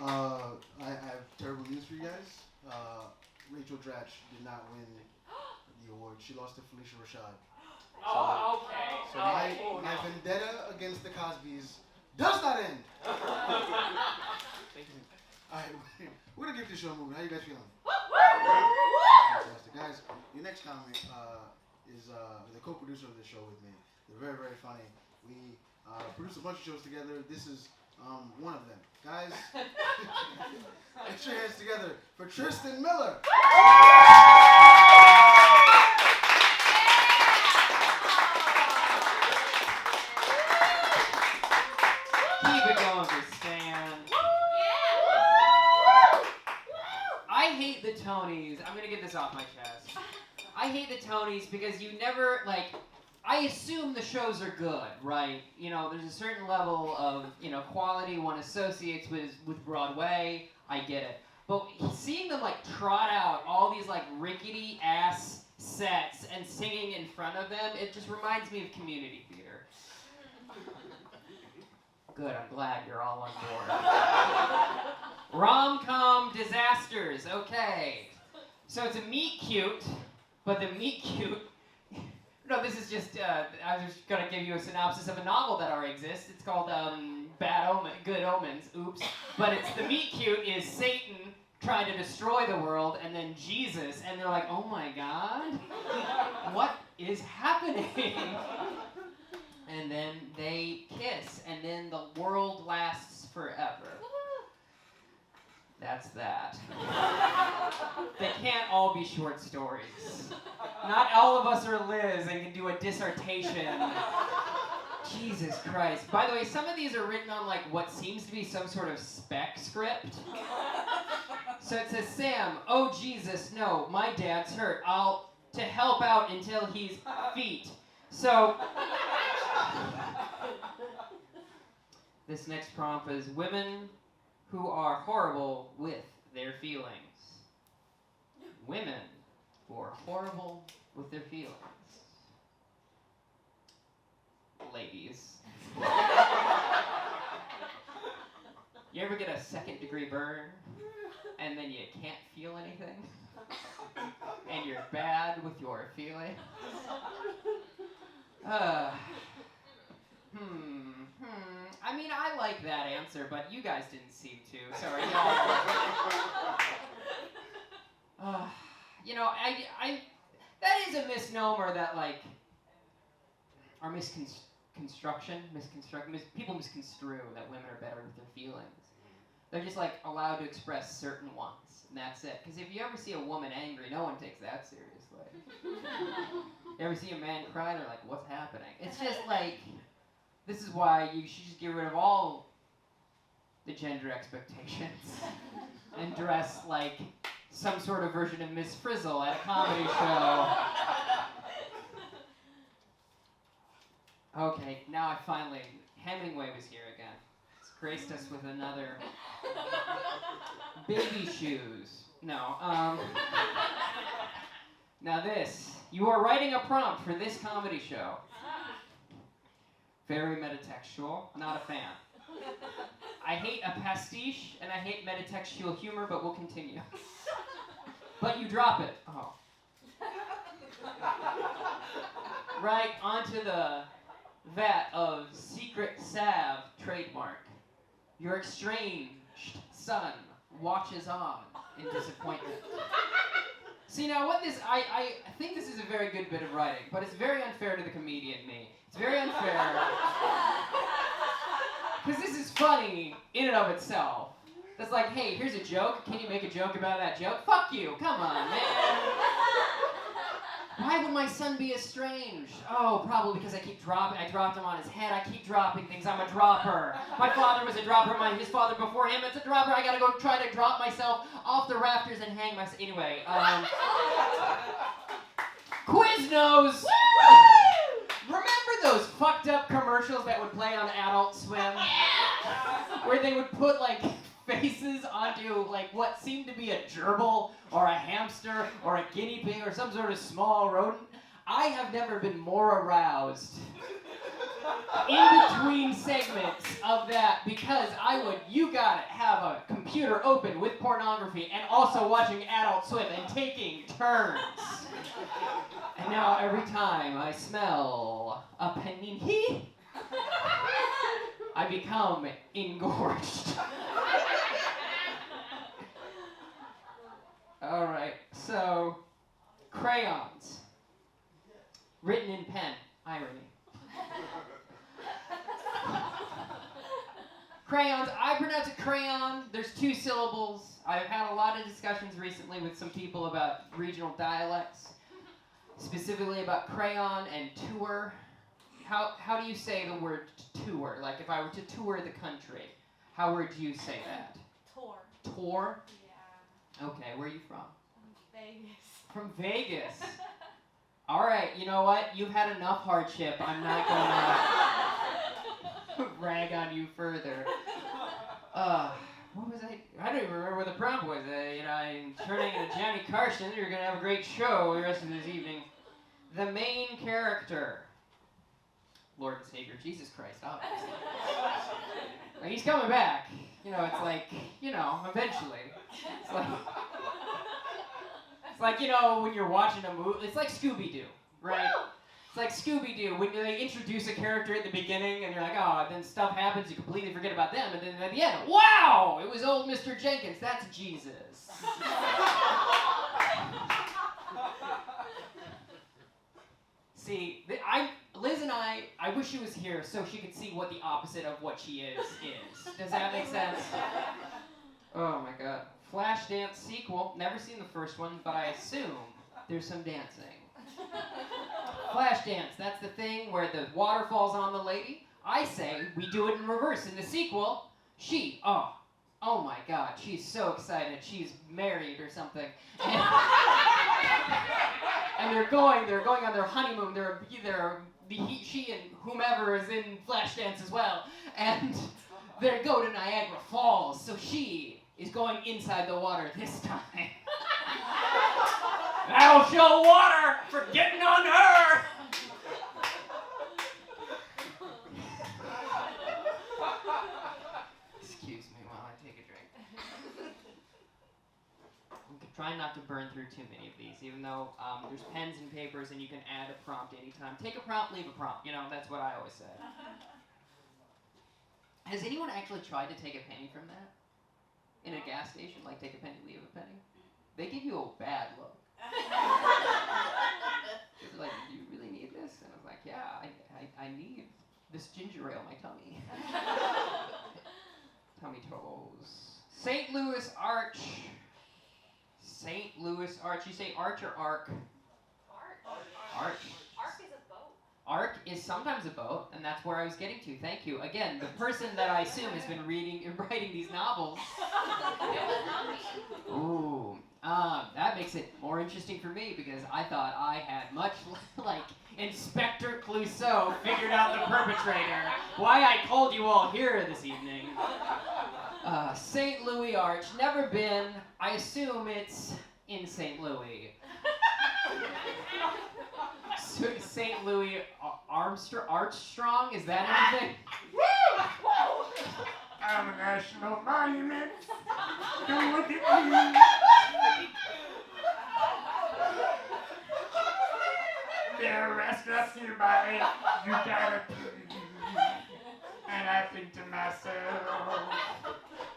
I have terrible news for you guys. Rachel Dratch did not win the award. She lost to Felicia Rashad. Oh, okay. So my vendetta against the Cosbys does not end. Alright, we're gonna get this show moving. How you guys feeling? Fantastic. Guys, your next comic is the co-producer of this show with me. They're very, very funny. We produce a bunch of shows together. This is one of them. Guys, put your hands together for Tristan Miller. Keep it going for Stan. I hate the Tonys. I'm gonna get this off my chest. I hate the Tonys because you never, like, I assume the shows are good, right? You know, there's a certain level of, you know, quality one associates with Broadway. I get it. But seeing them, like, trot out all these, like, rickety-ass sets and singing in front of them, it just reminds me of community theater. Good, I'm glad you're all on board. Rom-com disasters, okay. So it's a meet-cute, but the meet-cute... No, this is just, I was just going to give you a synopsis of a novel that already exists. It's called Good Omens, oops. But it's the meet-cute is Satan trying to destroy the world, and then Jesus, and they're like, oh my God, what is happening? And then they kiss, and then the world lasts forever. That's that. They can't all be short stories. Not all of us are Liz and can do a dissertation. Jesus Christ. By the way, some of these are written on like what seems to be some sort of spec script. So it says, Sam, oh Jesus, no, my dad's hurt. I'll to help out until he's feet. So this next prompt is women who are horrible with their feelings. Women who are horrible with their feelings. Ladies. You ever get a second-degree burn and then you can't feel anything? And you're bad with your feelings? I mean, I like that answer, but you guys didn't seem to. Sorry, y'all. You know, I that is a misnomer that like, or people misconstrue that women are better with their feelings. They're just like allowed to express certain ones, and that's it. Because if you ever see a woman angry, no one takes that seriously. You ever see a man cry? They're like, what's happening? It's just like, this is why you should just get rid of all the gender expectations and dress like some sort of version of Miss Frizzle at a comedy show. Okay, now Hemingway was here again. He's graced us with another baby shoes. No, now this, you are writing a prompt for this comedy show. Very metatextual, not a fan. I hate a pastiche and I hate metatextual humor, but we'll continue. But you drop it. Oh. Right onto the vat of secret salve trademark. Your estranged son watches on in disappointment. See now what this, I think this is a very good bit of writing, but it's very unfair to the comedian me. It's very unfair. Because this is funny in and of itself. That's like, hey, here's a joke. Can you make a joke about that joke? Fuck you. Come on, man. Why would my son be estranged? Oh, probably because I dropped him on his head. I keep dropping things. I'm a dropper. My father was a dropper. His father before him, it's a dropper. I gotta go try to drop myself off the rafters and hang myself. Anyway, Quiznos! Remember those fucked up commercials that would play on Adult Swim? Where they would put like faces onto like what seemed to be a gerbil or a hamster or a guinea pig or some sort of small rodent. I have never been more aroused in between segments of that because you gotta have a computer open with pornography and also watching Adult Swim and taking turns. And now every time I smell a panini, I become engorged. All right, so crayons, written in pen, irony. Crayons, I pronounce it crayon. There's 2 syllables. I've had a lot of discussions recently with some people about regional dialects, specifically about crayon and tour. How do you say the word tour? Like if I were to tour the country, how would you say that? Tour. Tour? Yeah. Okay, where are you from? Vegas. From Vegas. All right, you know what? You've had enough hardship. I'm not going to rag on you further. What was I don't even remember what the prompt was. I'm turning into Johnny Carson. You're going to have a great show the rest of this evening. The main character. Lord and Savior Jesus Christ, obviously. He's coming back. It's like, eventually. It's like, when you're watching a movie, it's like Scoby Doo, right? It's like Scoby Doo, when they introduce a character at the beginning and you're like, oh, then stuff happens, you completely forget about them, and then at the end, wow, it was old Mr. Jenkins, that's Jesus. See, Liz and I wish she was here so she could see what the opposite of what she is. Does that make sense? Oh my god. Flashdance sequel. Never seen the first one, but I assume there's some dancing. Flashdance, that's the thing where the water falls on the lady. I say we do it in reverse. In the sequel, oh my god, she's so excited. She's married or something. And they're going on their honeymoon. She and whomever is in Flashdance as well. And they go to Niagara Falls, so she is going inside the water this time. That'll show water for getting on her! Excuse me while I take a drink. Try not to burn through too many of these, even though there's pens and papers and you can add a prompt anytime. Take a prompt, leave a prompt. That's what I always say. Has anyone actually tried to take a penny from that? In a gas station, like take a penny, leave a penny? They give you a bad look. They're like, do you really need this? And I was like, yeah, I need this ginger ale in my tummy. Tummy toes. St. Louis Arch. St. Louis Arch. You say arch or arc? Arch. Arc is a boat. Arc is sometimes a boat, and that's where I was getting to. Thank you. Again, the person that I assume has been writing these novels. It was not me. Ooh. That makes it more interesting for me because I thought I had much like Inspector Clouseau figured out the perpetrator. Why I called you all here this evening. St. Louis Arch, never been. I assume it's in St. Louis. St. Louis Archstrong, is that anything? I'm a national monument. Don't look at me. They're arrested us here by you gotta pee. And I think to myself,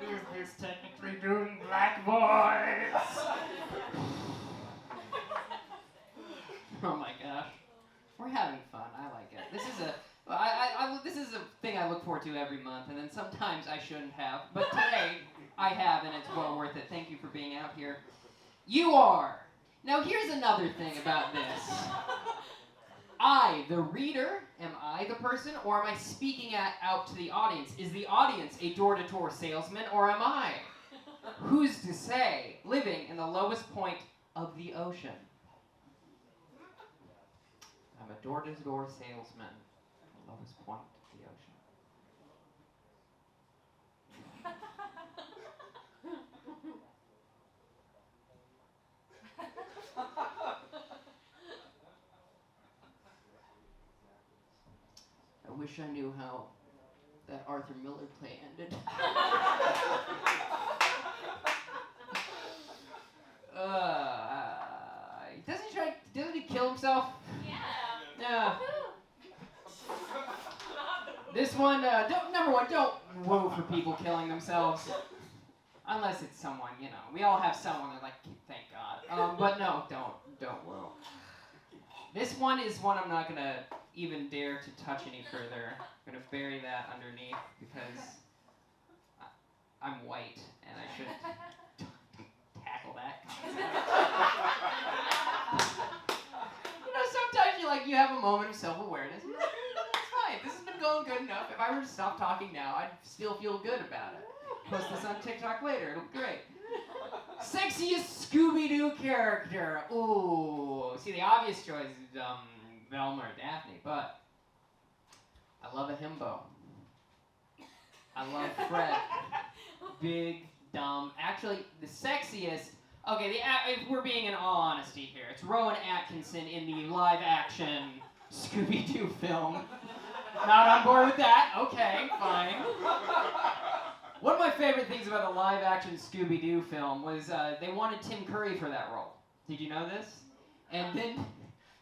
is this technically doing black voice? Oh my gosh. We're having fun. I like it. This is a thing I look forward to every month, and then sometimes I shouldn't have. But today, I have, and it's well worth it. Thank you for being out here. You are. Now here's another thing about this. I, the reader, am I the person, or am I speaking out to the audience? Is the audience a door-to-door salesman, or am I? Who's to say? Living in the lowest point of the ocean. I'm a door-to-door salesman. The lowest point of the ocean. I wish I knew how that Arthur Miller play ended. Doesn't he kill himself? Yeah. This one, number one, don't woo for people killing themselves. Unless it's someone, you know. We all have someone that, like, thank God. But no, don't woo. This one is one I'm not gonna even dare to touch any further. I'm gonna bury that underneath because I'm white and I should tackle that. You know, sometimes you have a moment of self-awareness. You're like, it's fine. This has been going good enough. If I were to stop talking now, I'd still feel good about it. Post this on TikTok later. It'll be great. Sexiest Scoby Doo character. Ooh. See, the obvious choice is Velma or Daphne, but I love a himbo. I love Fred. Big, dumb. Actually, the sexiest. Okay, if we're being in all honesty here, it's Rowan Atkinson in the live-action Scooby Doo film. Not on board with that? Okay, fine. One of my favorite things about the live-action Scooby Doo film was they wanted Tim Curry for that role. Did you know this? And then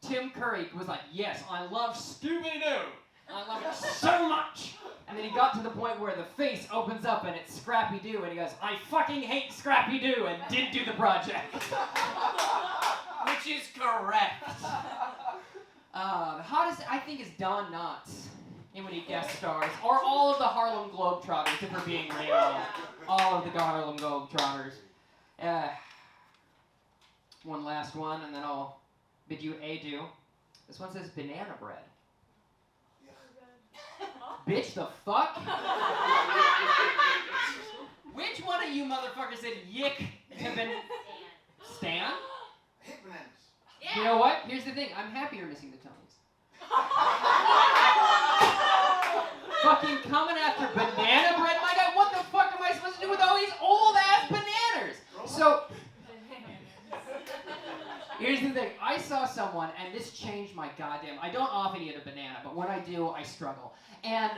Tim Curry was like, yes, I love Scooby Doo. I love it so much. And then he got to the point where the face opens up and it's Scrappy Doo, and he goes, I fucking hate Scrappy Doo, and didn't do the project. Which is correct. The hottest, I think, is Don Knotts. And when he guest stars, or all of the Harlem Globetrotters, if we're being real. All of the Harlem Globetrotters. One last one, and then I'll bid you adieu. This one says banana bread. Bitch, the fuck? Which one of you motherfuckers said yick to Stan? I hate bananas. Yeah. You know what? Here's the thing. I'm happy you're missing the Tonys. Fucking coming after banana bread, my guy. What the fuck am I supposed to do with all these old ass bananas? So here's the thing. I saw someone, and this changed my goddamn. I don't often eat a banana, but when I do, I struggle. And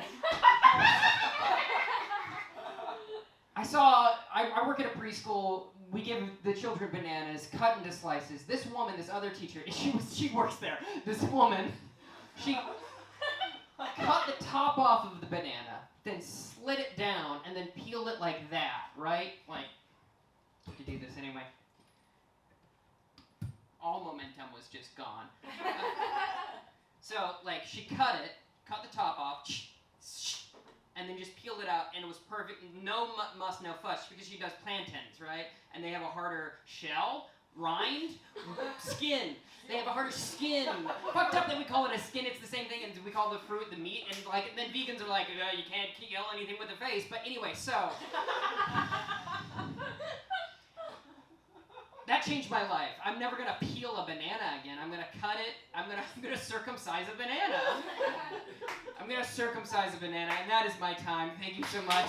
I work at a preschool. We give the children bananas cut into slices. This woman, this other teacher, she works there. This woman, she cut the top off of the banana, then slid it down, and then peeled it like that, right? Like, to do this anyway. All momentum was just gone. So, like, she cut the top off, and then just peeled it out, and it was perfect. No muss, no fudge, because she does plantains, right? And they have a harder shell, rind, skin. They have a harder skin. Fucked up that we call it a skin. It's the same thing, and we call the fruit the meat. And like, then vegans are like, you can't kill anything with the face. But anyway, so that changed my life. I'm never gonna peel a banana again. I'm gonna cut it. I'm gonna circumcise a banana. I'm gonna circumcise a banana, and that is my time. Thank you so much.